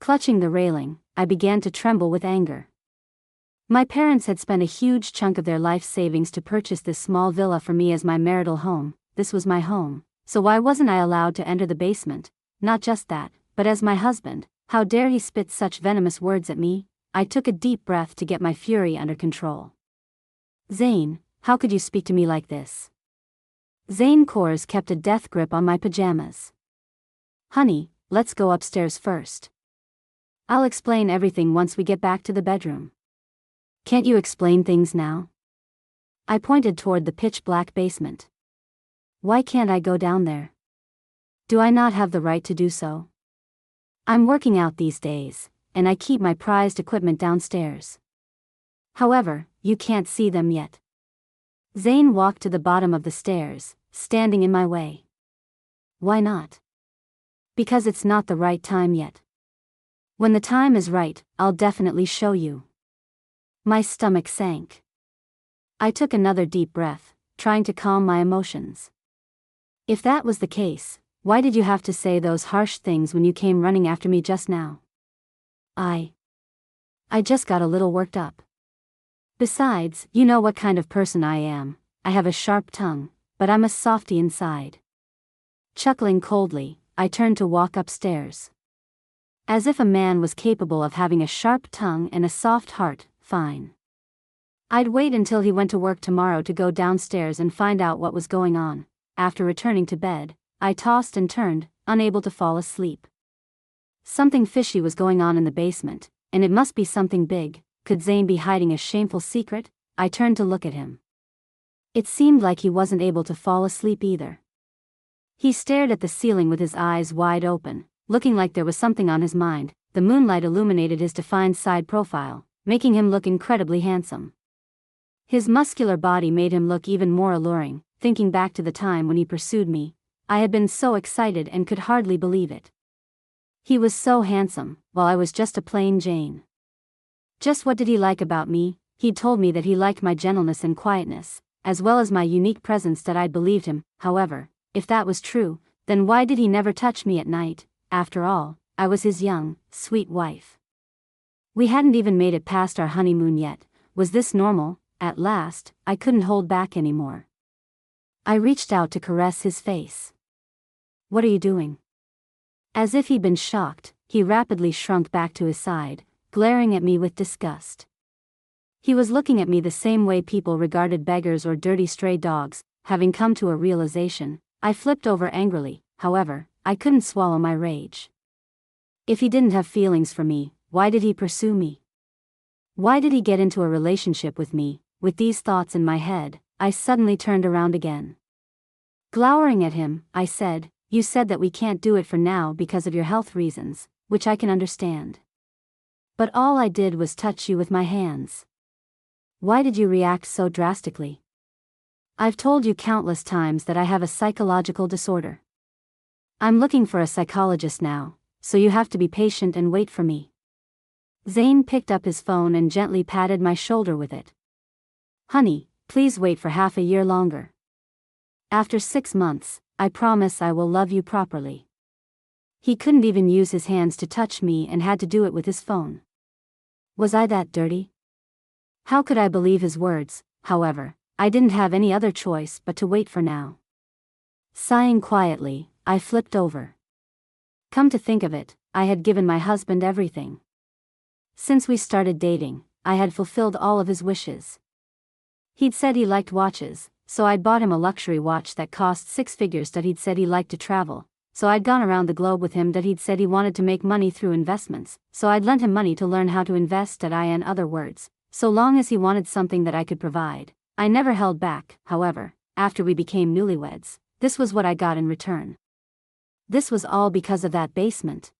Clutching the railing, I began to tremble with anger. My parents had spent a huge chunk of their life savings to purchase this small villa for me as my marital home. This was my home, so why wasn't I allowed to enter the basement? Not just that, but as my husband. How dare he spit such venomous words at me? I took a deep breath to get my fury under control. Zane, how could you speak to me like this? Zane Kors kept a death grip on my pajamas. Honey, let's go upstairs first. I'll explain everything once we get back to the bedroom. Can't you explain things now? I pointed toward the pitch-black basement. Why can't I go down there? Do I not have the right to do so? I'm working out these days, and I keep my prized equipment downstairs. However, you can't see them yet. Zane walked to the bottom of the stairs, standing in my way. Why not? Because it's not the right time yet. When the time is right, I'll definitely show you. My stomach sank. I took another deep breath, trying to calm my emotions. If that was the case, why did you have to say those harsh things when you came running after me just now? I just got a little worked up. Besides, you know what kind of person I am. I have a sharp tongue, but I'm a softie inside. Chuckling coldly, I turned to walk upstairs. As if a man was capable of having a sharp tongue and a soft heart, fine. I'd wait until he went to work tomorrow to go downstairs and find out what was going on. After returning to bed, I tossed and turned, unable to fall asleep. Something fishy was going on in the basement, and it must be something big. Could Zane be hiding a shameful secret? I turned to look at him. It seemed like he wasn't able to fall asleep either. He stared at the ceiling with his eyes wide open, looking like there was something on his mind. The moonlight illuminated his defined side profile, making him look incredibly handsome. His muscular body made him look even more alluring. Thinking back to the time when he pursued me, I had been so excited and could hardly believe it. He was so handsome, while I was just a plain Jane. Just what did he like about me? He'd told me that he liked my gentleness and quietness, as well as my unique presence that I'd believed him. However, if that was true, then why did he never touch me at night? After all, I was his young, sweet wife. We hadn't even made it past our honeymoon yet. Was this normal? At last, I couldn't hold back anymore. I reached out to caress his face. What are you doing? As if he'd been shocked, he rapidly shrunk back to his side, glaring at me with disgust. He was looking at me the same way people regarded beggars or dirty stray dogs. Having come to a realization, I flipped over angrily. However, I couldn't swallow my rage. If he didn't have feelings for me, why did he pursue me? Why did he get into a relationship with me? With these thoughts in my head, I suddenly turned around again. Glowering at him, I said, "You said that we can't do it for now because of your health reasons, which I can understand. But all I did was touch you with my hands. Why did you react so drastically? I've told you countless times that I have a psychological disorder. I'm looking for a psychologist now, so you have to be patient and wait for me." Zane picked up his phone and gently patted my shoulder with it. "Honey, please wait for half a year longer. After 6 months, I promise I will love you properly." He couldn't even use his hands to touch me and had to do it with his phone. Was I that dirty? How could I believe his words? However, I didn't have any other choice but to wait for now. Sighing quietly, I flipped over. Come to think of it, I had given my husband everything. Since we started dating, I had fulfilled all of his wishes. He'd said he liked watches, so I'd bought him a luxury watch that cost 6 figures. That he'd said he liked to travel, so I'd gone around the globe with him. That he'd said he wanted to make money through investments, so I'd lent him money to learn how to invest. In other words, so long as he wanted something that I could provide, I never held back. However, after we became newlyweds, this was what I got in return. This was all because of that basement.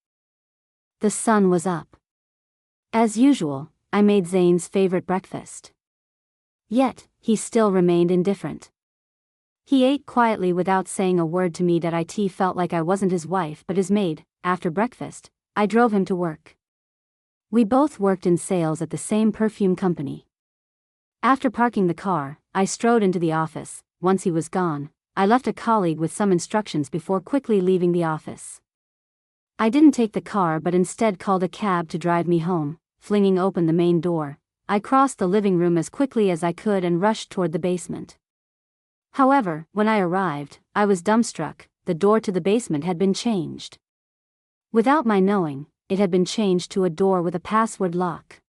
The sun was up. As usual, I made Zane's favorite breakfast. Yet, he still remained indifferent. He ate quietly without saying a word to me. That it felt like I wasn't his wife but his maid. After breakfast, I drove him to work. We both worked in sales at the same perfume company. After parking the car, I strode into the office. Once he was gone, I left a colleague with some instructions before quickly leaving the office. I didn't take the car but instead called a cab to drive me home. Flinging open the main door, I crossed the living room as quickly as I could and rushed toward the basement. However, when I arrived, I was dumbstruck. The door to the basement had been changed. Without my knowing, it had been changed to a door with a password lock.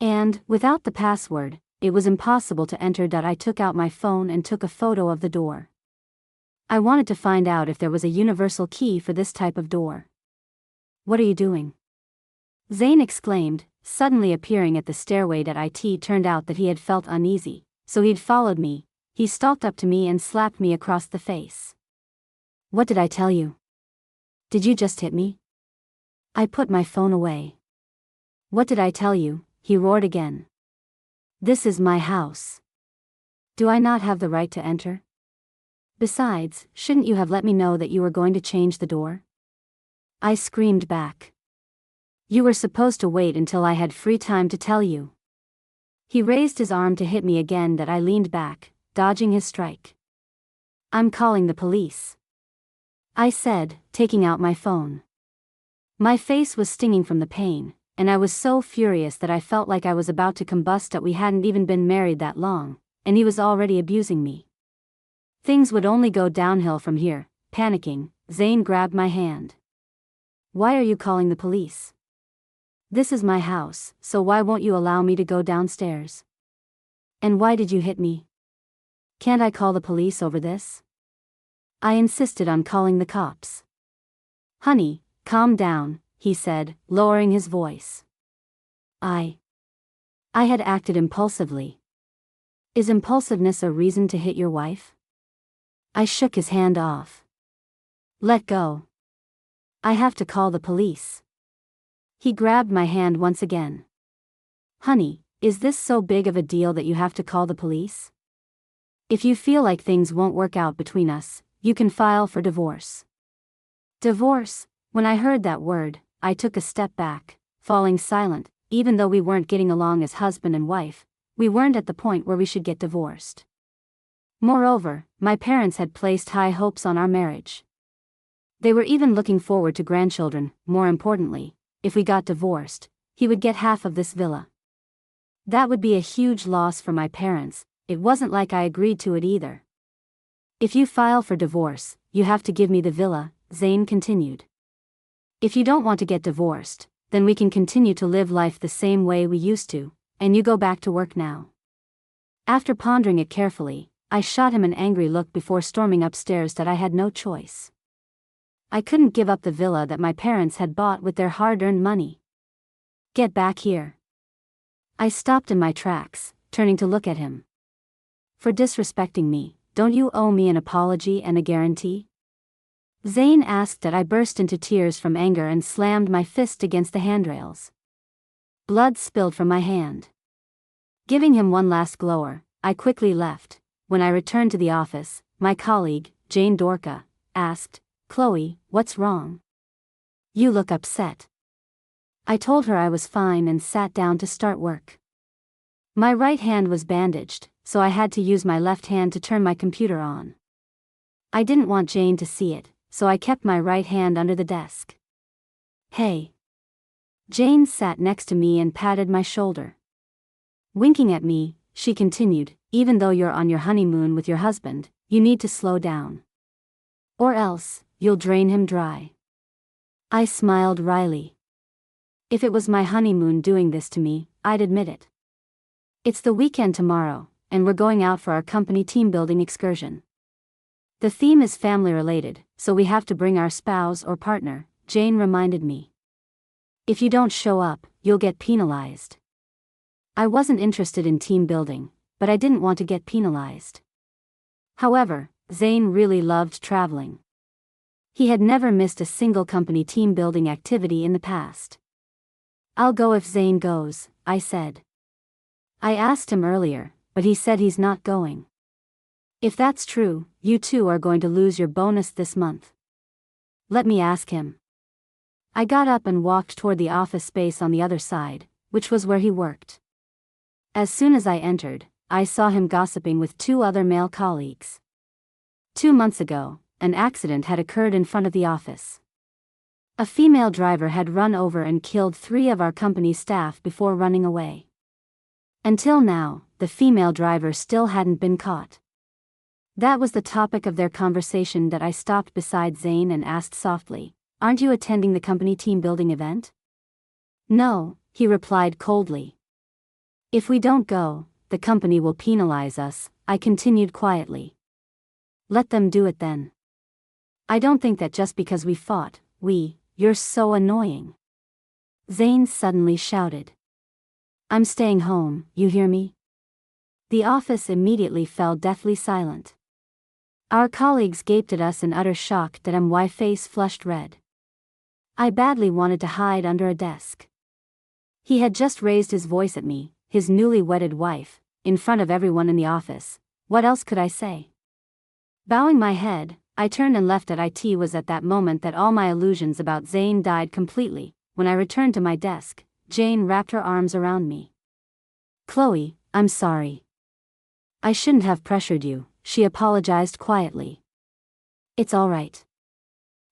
And, without the password, it was impossible to enter. I took out my phone and took a photo of the door. I wanted to find out if there was a universal key for this type of door. "What are you doing?" Zane exclaimed, suddenly appearing at the stairway. It turned out that he had felt uneasy, so he'd followed me. He stalked up to me and slapped me across the face. "What did I tell you? Did you just hit me?" I put my phone away. "What did I tell you?" he roared again. "This is my house. Do I not have the right to enter? Besides, shouldn't you have let me know that you were going to change the door?" I screamed back. "You were supposed to wait until I had free time to tell you." He raised his arm to hit me again. I leaned back, dodging his strike. "I'm calling the police," I said, taking out my phone. My face was stinging from the pain, and I was so furious that I felt like I was about to combust. We hadn't even been married that long, and he was already abusing me. Things would only go downhill from here. Panicking, Zane grabbed my hand. "Why are you calling the police? This is my house, so why won't you allow me to go downstairs? And why did you hit me? Can't I call the police over this?" I insisted on calling the cops. "Honey, calm down," he said, lowering his voice. I had acted impulsively. Is impulsiveness a reason to hit your wife? I shook his hand off. "Let go. I have to call the police." He grabbed my hand once again. "Honey, is this so big of a deal that you have to call the police? If you feel like things won't work out between us, you can file for divorce." Divorce? When I heard that word, I took a step back, falling silent. Even though we weren't getting along as husband and wife, we weren't at the point where we should get divorced. Moreover, my parents had placed high hopes on our marriage. They were even looking forward to grandchildren. More importantly, if we got divorced, he would get half of this villa. That would be a huge loss for my parents. It wasn't like I agreed to it either. "If you file for divorce, you have to give me the villa," Zane continued. "If you don't want to get divorced, then we can continue to live life the same way we used to, and you go back to work now." After pondering it carefully, I shot him an angry look before storming upstairs. I had no choice. I couldn't give up the villa that my parents had bought with their hard-earned money. "Get back here." I stopped in my tracks, turning to look at him. "For disrespecting me, don't you owe me an apology and a guarantee?" Zane asked. I burst into tears from anger and slammed my fist against the handrails. Blood spilled from my hand. Giving him one last glower, I quickly left. When I returned to the office, my colleague, Jane Dorca, asked, "Chloe, what's wrong? You look upset." I told her I was fine and sat down to start work. My right hand was bandaged, so I had to use my left hand to turn my computer on. I didn't want Jane to see it, so I kept my right hand under the desk. "Hey." Jane sat next to me and patted my shoulder. Winking at me, she continued, "Even though you're on your honeymoon with your husband, you need to slow down. Or else, you'll drain him dry." I smiled wryly. If it was my honeymoon doing this to me, I'd admit it. "It's the weekend tomorrow, and we're going out for our company team-building excursion. The theme is family-related, so we have to bring our spouse or partner," Jane reminded me. "If you don't show up, you'll get penalized." I wasn't interested in team building, but I didn't want to get penalized. However, Zane really loved traveling. He had never missed a single company team building activity in the past. "I'll go if Zane goes," I said. I asked him earlier, but he said he's not going. If that's true, you two are going to lose your bonus this month. Let me ask him. I got up and walked toward the office space on the other side, which was where he worked. As soon as I entered, I saw him gossiping with two other male colleagues. 2 months ago, an accident had occurred in front of the office. A female driver had run over and killed 3 of our company staff before running away. Until now, the female driver still hadn't been caught. That was the topic of their conversation that I stopped beside Zane and asked softly, "Aren't you attending the company team building event?" "No," he replied coldly. "If we don't go, the company will penalize us," I continued quietly. "Let them do it then. I don't think that just because we fought, you're so annoying." Zane suddenly shouted. "I'm staying home, you hear me?" The office immediately fell deathly silent. Our colleagues gaped at us in utter shock that my face flushed red. I badly wanted to hide under a desk. He had just raised his voice at me, his newly wedded wife, in front of everyone in the office. What else could I say? Bowing my head, I turned and left. It was at that moment that all my illusions about Zane died completely. When I returned to my desk, Jane wrapped her arms around me. "Chloe, I'm sorry. I shouldn't have pressured you," she apologized quietly. "It's all right."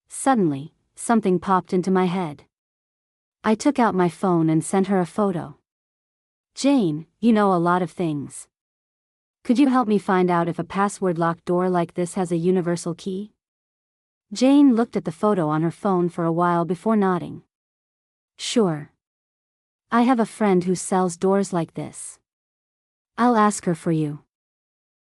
Suddenly, something popped into my head. I took out my phone and sent her a photo. "Jane, you know a lot of things. Could you help me find out if a password-locked door like this has a universal key?" Jane looked at the photo on her phone for a while before nodding. "Sure. I have a friend who sells doors like this. I'll ask her for you."